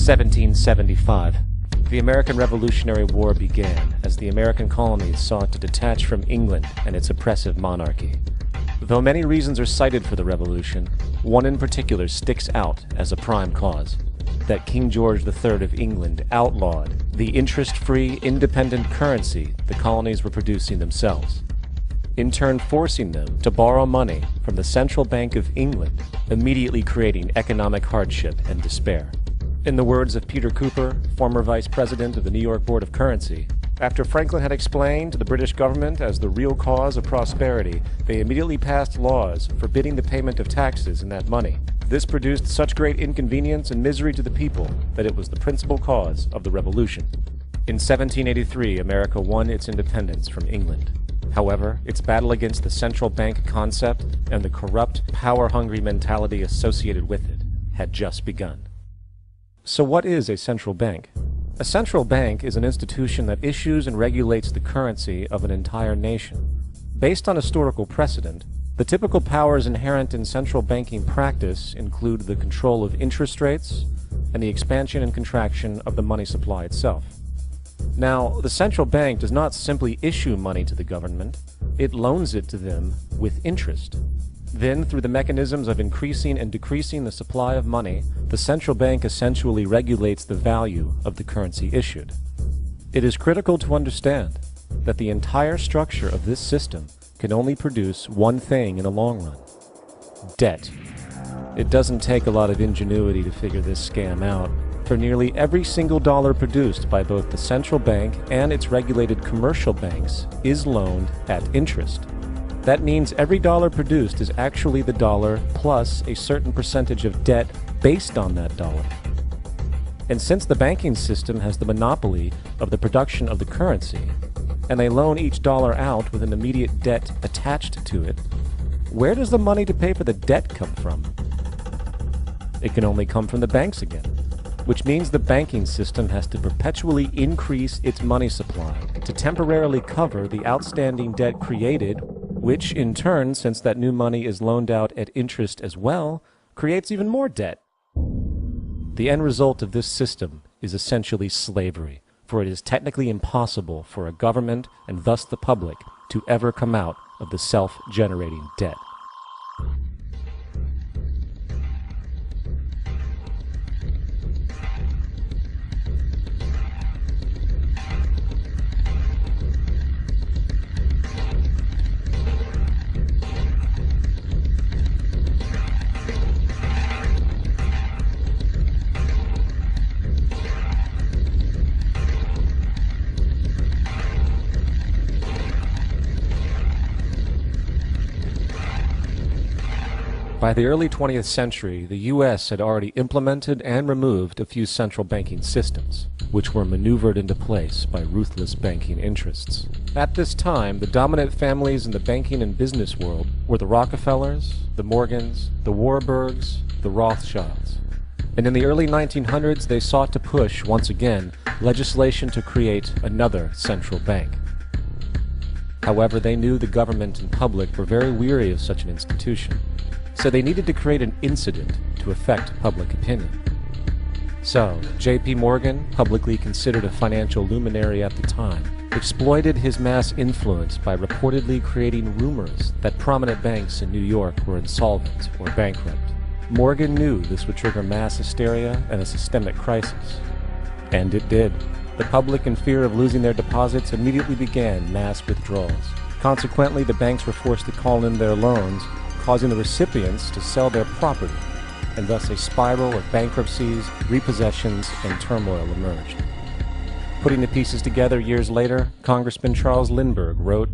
1775. The American Revolutionary War began as the American colonies sought to detach from England and its oppressive monarchy. Though many reasons are cited for the revolution, one in particular sticks out as a prime cause: that King George III of England outlawed the interest-free, independent currency the colonies were producing themselves, in turn forcing them to borrow money from the Central Bank of England, immediately creating economic hardship and despair. In the words of Peter Cooper, former vice president of the New York Board of Currency, after Franklin had explained the British government as the real cause of prosperity, they immediately passed laws forbidding the payment of taxes in that money. This produced such great inconvenience and misery to the people that it was the principal cause of the Revolution. In 1783, America won its independence from England. However, its battle against the central bank concept and the corrupt, power-hungry mentality associated with it had just begun. So what is a central bank? A central bank is an institution that issues and regulates the currency of an entire nation. Based on historical precedent, the typical powers inherent in central banking practice include the control of interest rates and the expansion and contraction of the money supply itself. Now, the central bank does not simply issue money to the government, it loans it to them with interest. Then, through the mechanisms of increasing and decreasing the supply of money, the central bank essentially regulates the value of the currency issued. It is critical to understand that the entire structure of this system can only produce one thing in the long run: debt. It doesn't take a lot of ingenuity to figure this scam out, for nearly every single dollar produced by both the central bank and its regulated commercial banks is loaned at interest. That means every dollar produced is actually the dollar plus a certain percentage of debt based on that dollar. And since the banking system has the monopoly of the production of the currency, and they loan each dollar out with an immediate debt attached to it, where does the money to pay for the debt come from? It can only come from the banks again, which means the banking system has to perpetually increase its money supply to temporarily cover the outstanding debt created, which in turn, since that new money is loaned out at interest as well, creates even more debt. The end result of this system is essentially slavery, for it is technically impossible for a government, and thus the public, to ever come out of the self-generating debt. By the early 20th century, the U.S. had already implemented and removed a few central banking systems, which were maneuvered into place by ruthless banking interests. At this time, the dominant families in the banking and business world were the Rockefellers, the Morgans, the Warburgs, the Rothschilds. And in the early 1900s, they sought to push, once again, legislation to create another central bank. However, they knew the government and public were very weary of such an institution, so they needed to create an incident to affect public opinion. So, J.P. Morgan, publicly considered a financial luminary at the time, exploited his mass influence by reportedly creating rumors that prominent banks in New York were insolvent or bankrupt. Morgan knew this would trigger mass hysteria and a systemic crisis. And it did. The public, in fear of losing their deposits, immediately began mass withdrawals. Consequently, the banks were forced to call in their loans, causing the recipients to sell their property, and thus a spiral of bankruptcies, repossessions, and turmoil emerged. Putting the pieces together years later, Congressman Charles Lindbergh wrote,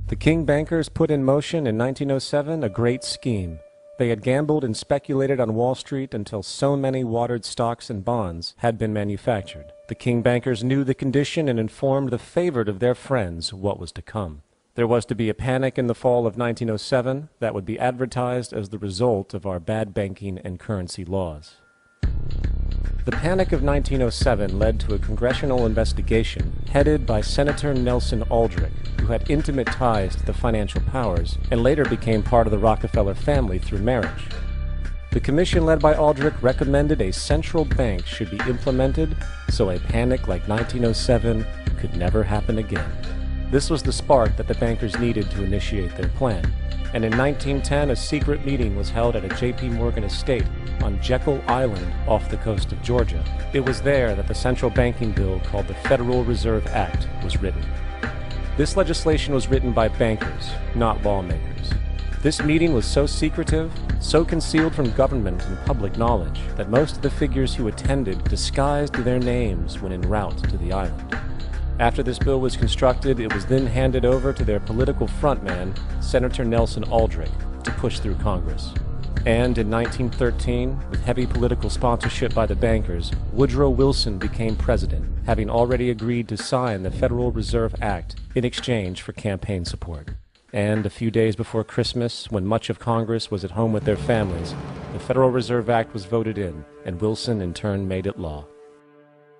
"The King bankers put in motion in 1907 a great scheme. They had gambled and speculated on Wall Street until so many watered stocks and bonds had been manufactured. The King bankers knew the condition and informed the favored of their friends what was to come. There was to be a panic in the fall of 1907 that would be advertised as the result of our bad banking and currency laws." The Panic of 1907 led to a congressional investigation headed by Senator Nelson Aldrich, who had intimate ties to the financial powers and later became part of the Rockefeller family through marriage. The commission led by Aldrich recommended a central bank should be implemented so a panic like 1907 could never happen again. This was the spark that the bankers needed to initiate their plan. And in 1910, a secret meeting was held at a J.P. Morgan estate on Jekyll Island off the coast of Georgia. It was there that the central banking bill called the Federal Reserve Act was written. This legislation was written by bankers, not lawmakers. This meeting was so secretive, so concealed from government and public knowledge, that most of the figures who attended disguised their names when en route to the island. After this bill was constructed, it was then handed over to their political frontman, Senator Nelson Aldrich, to push through Congress. And in 1913, with heavy political sponsorship by the bankers, Woodrow Wilson became president, having already agreed to sign the Federal Reserve Act in exchange for campaign support. And a few days before Christmas, when much of Congress was at home with their families, the Federal Reserve Act was voted in, and Wilson in turn made it law.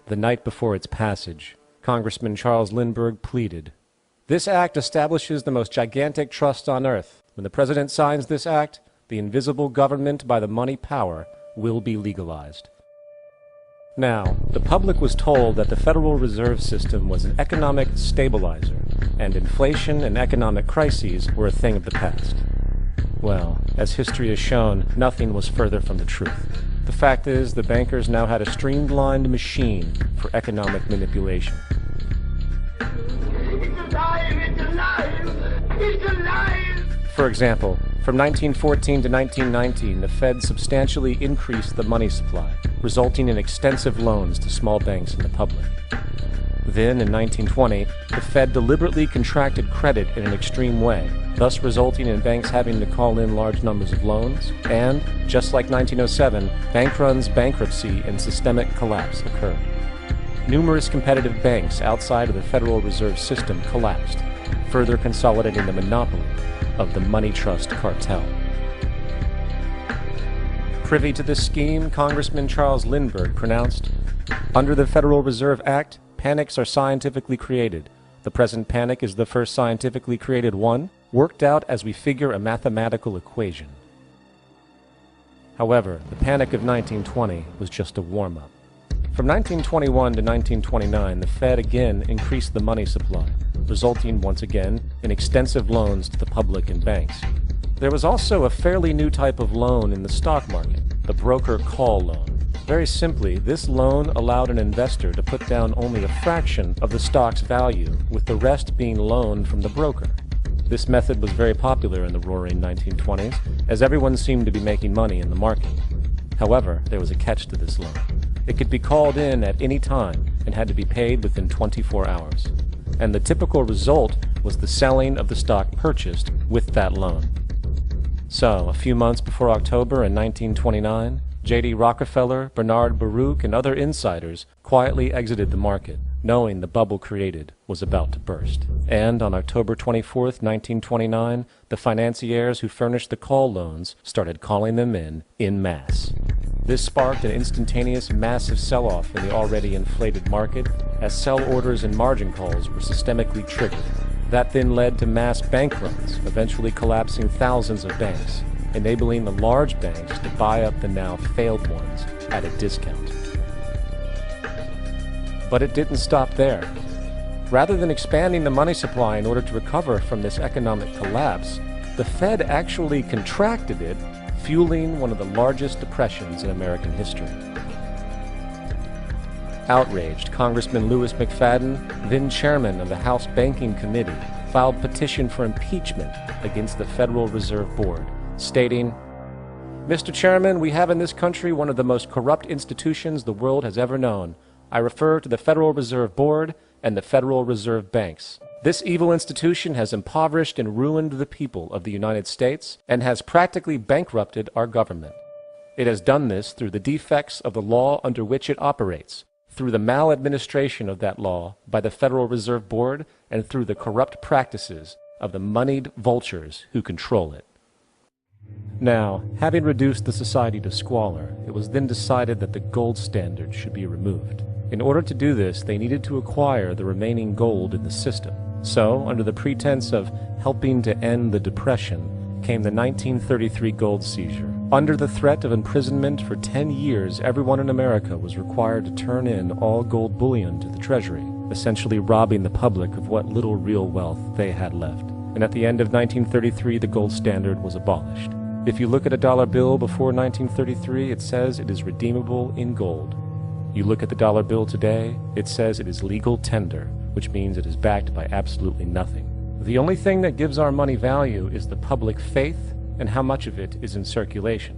The night before its passage, Congressman Charles Lindbergh pleaded, "This act establishes the most gigantic trust on earth. When the President signs this act, the invisible government by the money power will be legalized." Now, the public was told that the Federal Reserve System was an economic stabilizer, and inflation and economic crises were a thing of the past. Well, as history has shown, nothing was further from the truth. The fact is, the bankers now had a streamlined machine for economic manipulation. It's alive! It's alive! It's alive! For example, from 1914 to 1919, the Fed substantially increased the money supply, resulting in extensive loans to small banks and the public. Then, in 1920, the Fed deliberately contracted credit in an extreme way, thus resulting in banks having to call in large numbers of loans, and, just like 1907, bank runs, bankruptcy, and systemic collapse occurred. Numerous competitive banks outside of the Federal Reserve System collapsed, further consolidating the monopoly of the money trust cartel. Privy to this scheme, Congressman Charles Lindbergh pronounced, "Under the Federal Reserve Act, panics are scientifically created. The present panic is the first scientifically created one, worked out as we figure a mathematical equation." However, the panic of 1920 was just a warm-up. From 1921 to 1929, the Fed again increased the money supply, resulting once again in extensive loans to the public and banks. There was also a fairly new type of loan in the stock market, the broker call loan. Very simply, this loan allowed an investor to put down only a fraction of the stock's value, with the rest being loaned from the broker. This method was very popular in the roaring 1920s, as everyone seemed to be making money in the market. However, there was a catch to this loan. It could be called in at any time and had to be paid within 24 hours. And the typical result was the selling of the stock purchased with that loan. So, a few months before October in 1929, J.D. Rockefeller, Bernard Baruch, and other insiders quietly exited the market, knowing the bubble created was about to burst. And on October 24, 1929, the financiers who furnished the call loans started calling them in masse. This sparked an instantaneous massive sell-off in the already inflated market, as sell orders and margin calls were systemically triggered. That then led to mass bank runs, eventually collapsing thousands of banks, enabling the large banks to buy up the now failed ones at a discount. But it didn't stop there. Rather than expanding the money supply in order to recover from this economic collapse, the Fed actually contracted it, fueling one of the largest depressions in American history. Outraged, Congressman Louis McFadden, then chairman of the House Banking Committee, filed petition for impeachment against the Federal Reserve Board, stating, "Mr. Chairman, we have in this country one of the most corrupt institutions the world has ever known. I refer to the Federal Reserve Board and the Federal Reserve Banks. This evil institution has impoverished and ruined the people of the United States and has practically bankrupted our government. It has done this through the defects of the law under which it operates, through the maladministration of that law by the Federal Reserve Board, and through the corrupt practices of the moneyed vultures who control it." Now, having reduced the society to squalor, it was then decided that the gold standard should be removed. In order to do this, they needed to acquire the remaining gold in the system. So, under the pretense of helping to end the Depression, came the 1933 gold seizure, Under the threat of imprisonment for 10 years, everyone in America was required to turn in all gold bullion to the Treasury, essentially robbing the public of what little real wealth they had left. And at the end of 1933, the gold standard was abolished. If you look at a dollar bill before 1933, it says it is redeemable in gold. You look at the dollar bill today, it says it is legal tender, which means it is backed by absolutely nothing. The only thing that gives our money value is the public faith and how much of it is in circulation.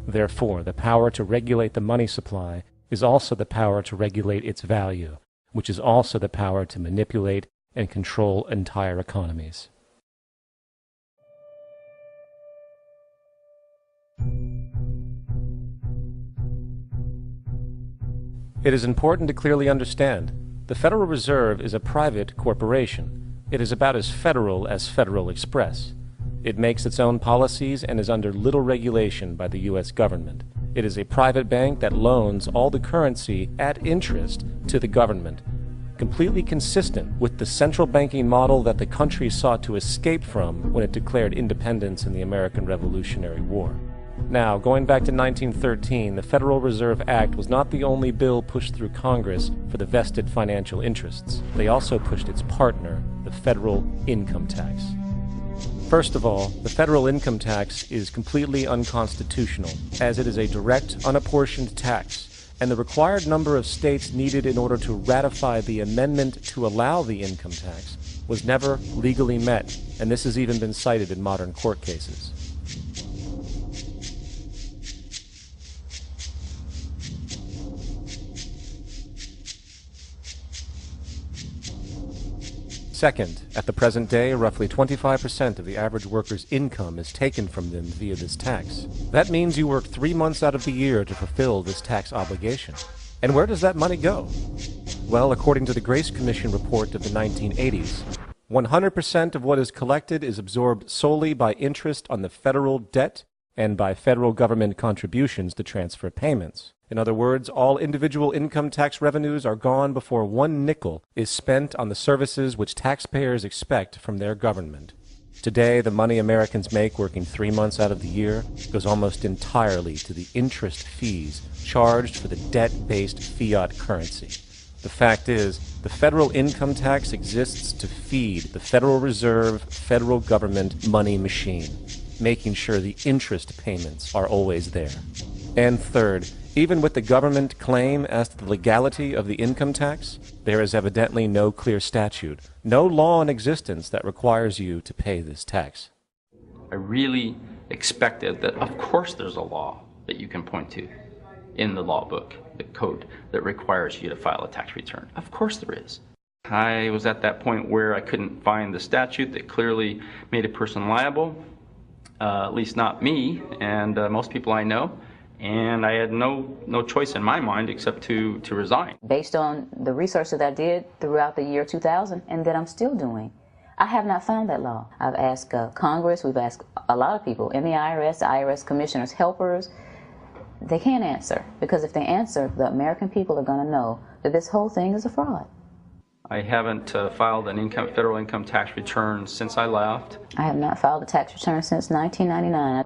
Therefore, the power to regulate the money supply is also the power to regulate its value, which is also the power to manipulate and control entire economies. It is important to clearly understand, the Federal Reserve is a private corporation. It is about as Federal Express. It makes its own policies and is under little regulation by the U.S. government. It is a private bank that loans all the currency at interest to the government, completely consistent with the central banking model that the country sought to escape from when it declared independence in the American Revolutionary War. Now, going back to 1913, the Federal Reserve Act was not the only bill pushed through Congress for the vested financial interests. They also pushed its partner, the federal income tax. First of all, the federal income tax is completely unconstitutional, as it is a direct, unapportioned tax, and the required number of states needed in order to ratify the amendment to allow the income tax was never legally met, and this has even been cited in modern court cases. Second, at the present day, roughly 25% of the average worker's income is taken from them via this tax. That means you work 3 months out of the year to fulfill this tax obligation. And where does that money go? Well, according to the Grace Commission report of the 1980s, 100% of what is collected is absorbed solely by interest on the federal debt and by federal government contributions to transfer payments. In other words, all individual income tax revenues are gone before 1 nickel is spent on the services which taxpayers expect from their government. Today, the money Americans make working 3 months out of the year goes almost entirely to the interest fees charged for the debt-based fiat currency. The fact is, the federal income tax exists to feed the Federal Reserve federal government money machine, making sure the interest payments are always there. And third, even with the government claim as to the legality of the income tax, there is evidently no clear statute, no law in existence that requires you to pay this tax. I really expected that, of course, there's a law that you can point to in the law book, the code, that requires you to file a tax return. Of course there is. I was at that point where I couldn't find the statute that clearly made a person liable, at least not me and most people I know. And I had no choice in my mind except to resign. Based on the research that I did throughout the year 2000 and that I'm still doing, I have not found that law. I've asked Congress, we've asked a lot of people in the IRS commissioners, helpers. They can't answer, because if they answer, the American people are going to know that this whole thing is a fraud. I haven't filed an federal income tax return since I left. I have not filed a tax return since 1999.